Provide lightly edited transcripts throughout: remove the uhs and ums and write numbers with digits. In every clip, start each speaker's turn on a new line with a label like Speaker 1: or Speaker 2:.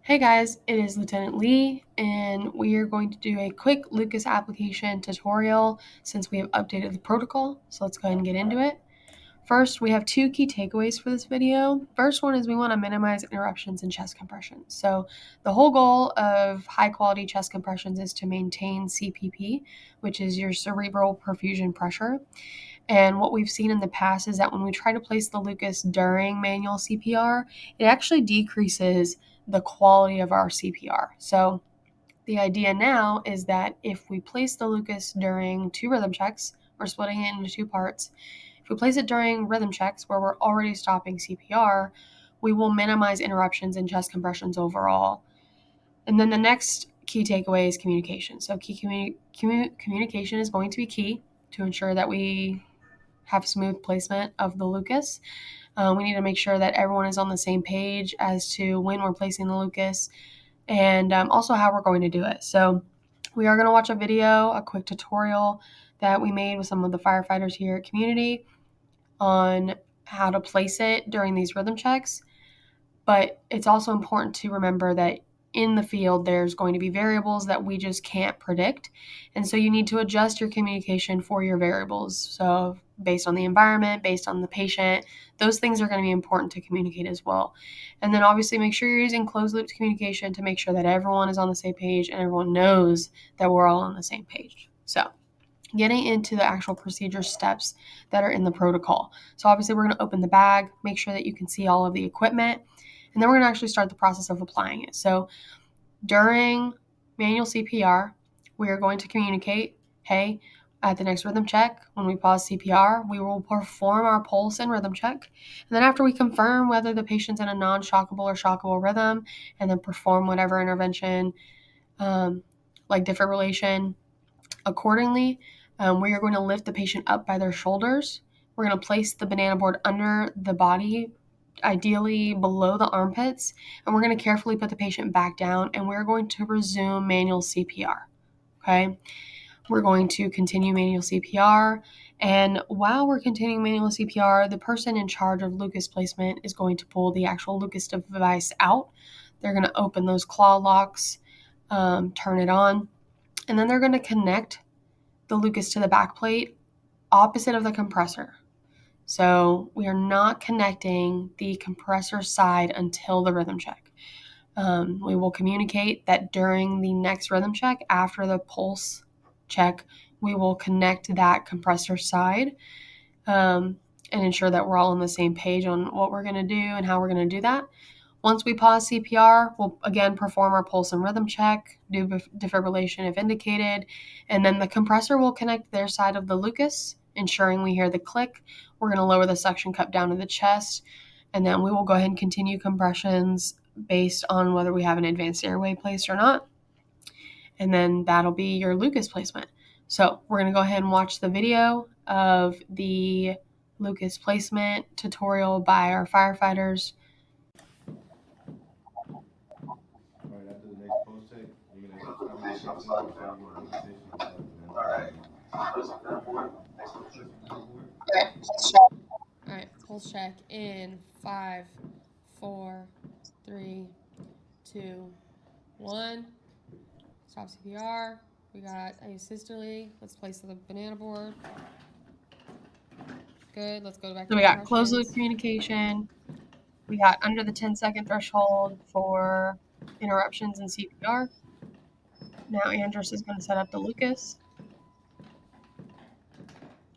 Speaker 1: Hey guys, it is Lieutenant Lee, and we are going to do a quick Lucas application tutorial since we have updated the protocol. So let's go ahead and get into it. First, we have two key takeaways for this video. First one is we want to minimize interruptions in chest compressions. So the whole goal of high quality chest compressions is to maintain CPP, which is your cerebral perfusion pressure. And what we've seen in the past is that when we try to place the Lucas during manual CPR, it actually decreases the quality of our CPR. So the idea now is that if we place the Lucas during two rhythm checks, we're splitting it into two parts. If we place it during rhythm checks where we're already stopping CPR, we will minimize interruptions in chest compressions overall. And then the next key takeaway is communication. So communication is going to be key to ensure that we have smooth placement of the Lucas. We need to make sure that everyone is on the same page as to when we're placing the Lucas and also how we're going to do it. So we are going to watch a video, a quick tutorial that we made with some of the firefighters here at Community on how to place it during these rhythm checks. But it's also important to remember that in the field, there's going to be variables that we just can't predict. And so you need to adjust your communication for your variables. So based on the environment, based on the patient, those things are going to be important to communicate as well. And then obviously make sure you're using closed loop communication to make sure that everyone is on the same page and everyone knows that we're all on the same page. So getting into the actual procedure steps that are in the protocol. So obviously we're going to open the bag, make sure that you can see all of the equipment, and then we're going to actually start the process of applying it. So during manual CPR, we are going to communicate, hey, at the next rhythm check, when we pause CPR, we will perform our pulse and rhythm check. And then after we confirm whether the patient's in a non-shockable or shockable rhythm, and then perform whatever intervention, like defibrillation, accordingly, we are going to lift the patient up by their shoulders. We're going to place the banana board under the body, ideally below the armpits, and we're going to carefully put the patient back down, and we're going to resume manual CPR. Okay? We're going to continue manual CPR, and while we're continuing manual CPR, the person in charge of Lucas placement is going to pull the actual Lucas device out. They're going to open those claw locks, turn it on, and then they're going to connect the Lucas to the back plate opposite of the compressor. So we are not connecting the compressor side until the rhythm check. We will communicate that during the next rhythm check, after the pulse check, we will connect that compressor side and ensure that we're all on the same page on what we're going to do and how we're going to do that. Once we pause CPR, we'll again perform our pulse and rhythm check, do defibrillation if indicated, and then the compressor will connect their side of the Lucas, ensuring we hear the click. We're going to lower the suction cup down to the chest, and then we will go ahead and continue compressions based on whether we have an advanced airway placed or not. And then that'll be your Lucas placement. So we're going to go ahead and watch the video of the Lucas placement tutorial by our firefighters. All right, pulse check in 5, 4, 3, 2, 1. Stop CPR. We got asystole. Let's place the banana board. Good. Let's go back to. So we got closed loop communication. We got under the 10-second threshold for interruptions in CPR. Now Andrus is going to set up the Lucas.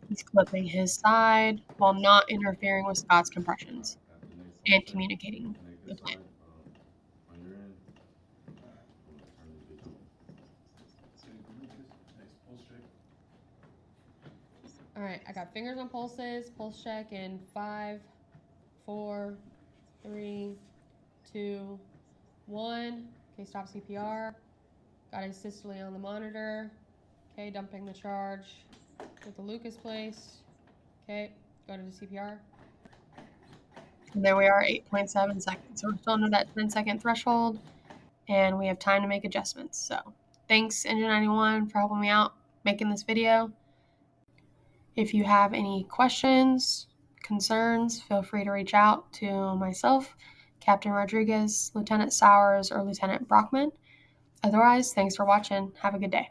Speaker 1: He's clipping his side while not interfering with Scott's compressions and communicating the plan. All right, I got fingers on pulses, pulse check in 5, 4, 3, 2, 1. Okay, stop CPR. Got asystole on the monitor. Okay, dumping the charge with the Lucas place. Okay, go to the CPR. And there we are, 8.7 seconds. So we're still under that 10-second threshold, and we have time to make adjustments. So thanks, Engine 91, for helping me out making this video. If you have any questions, concerns, feel free to reach out to myself, Captain Rodriguez, Lieutenant Sowers, or Lieutenant Brockman. Otherwise, thanks for watching. Have a good day.